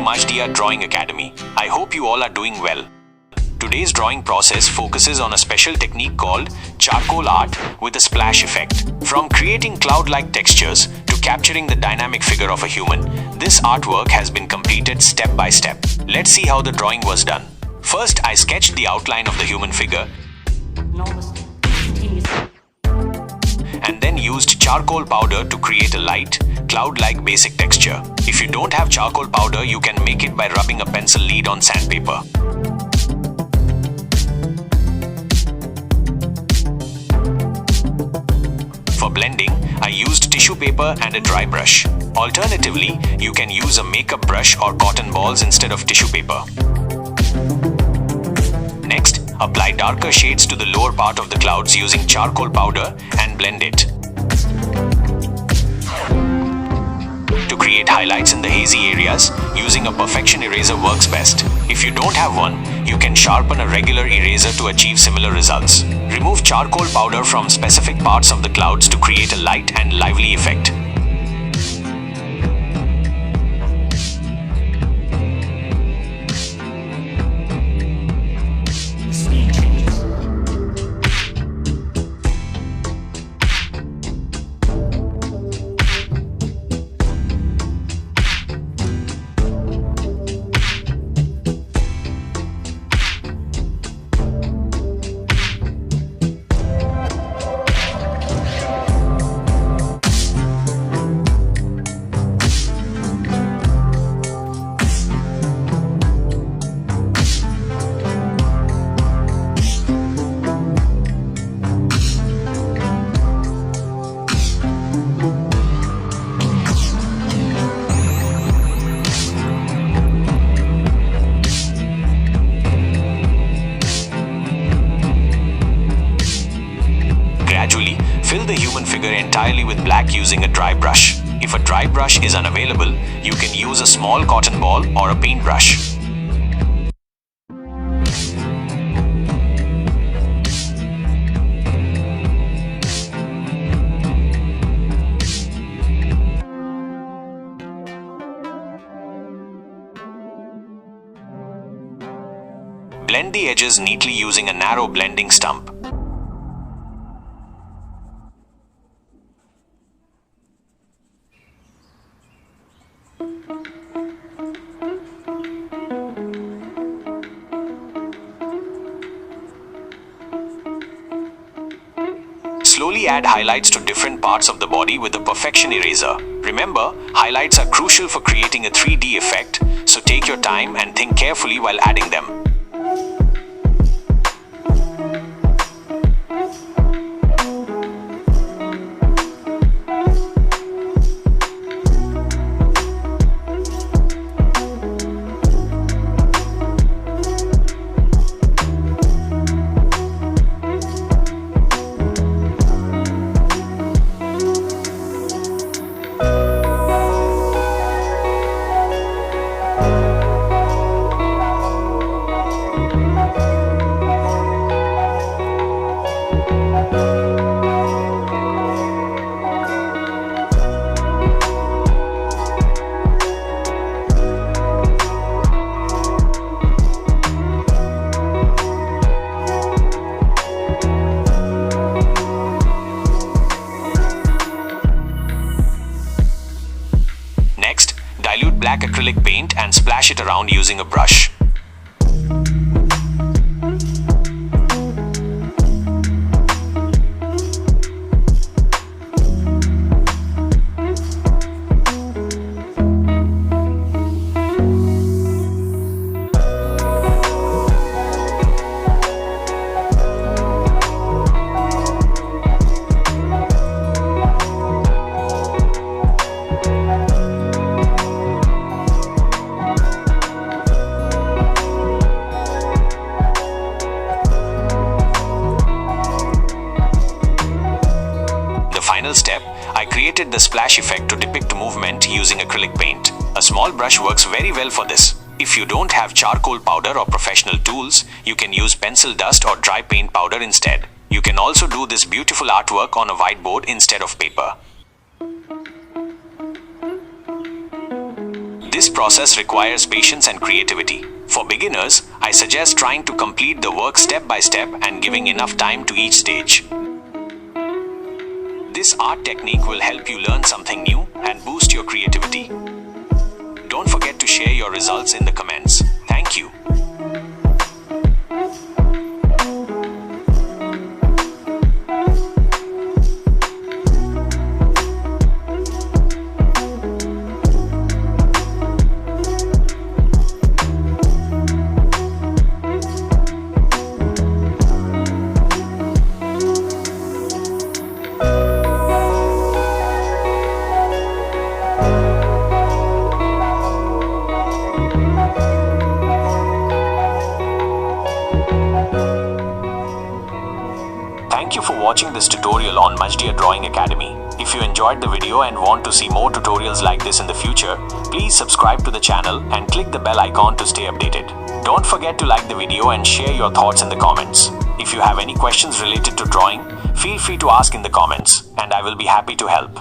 Majdia Drawing Academy. I hope you all are doing well. Today's drawing process focuses on a special technique called charcoal art with a splash effect. From creating cloud-like textures to capturing the dynamic figure of a human, this artwork has been completed step by step. Let's see how the drawing was done. First, I sketched the outline of the human figure and then used charcoal powder to create a light, cloud-like basic texture. If you don't have charcoal powder, you can make it by rubbing a pencil lead on sandpaper. For blending, I used tissue paper and a dry brush. Alternatively, you can use a makeup brush or cotton balls instead of tissue paper. Next, apply darker shades to the lower part of the clouds using charcoal powder and blend it. To create highlights in the hazy areas, using a perfection eraser works best. If you don't have one, you can sharpen a regular eraser to achieve similar results. Remove charcoal powder from specific parts of the clouds to create a light and lively effect. Gradually, fill the human figure entirely with black using a dry brush. If a dry brush is unavailable, you can use a small cotton ball or a paintbrush. Blend the edges neatly using a narrow blending stump. Slowly add highlights to different parts of the body with the perfection eraser. Remember, highlights are crucial for creating a 3D effect, so take your time and think carefully while adding them. Dilute black acrylic paint and splash it around using a brush. Final step, I created the splash effect to depict movement using acrylic paint. A small brush works very well for this. If you don't have charcoal powder or professional tools, you can use pencil dust or dry paint powder instead. You can also do this beautiful artwork on a whiteboard instead of paper. This process requires patience and creativity. For beginners, I suggest trying to complete the work step by step and giving enough time to each stage. This art technique will help you learn something new and boost your creativity. Don't forget to share your results in the comments. Thank you. Thank you for watching this tutorial on Majdia Drawing Academy. If you enjoyed the video and want to see more tutorials like this in the future, please subscribe to the channel and click the bell icon to stay updated. Don't forget to like the video and share your thoughts in the comments. If you have any questions related to drawing, feel free to ask in the comments and I will be happy to help.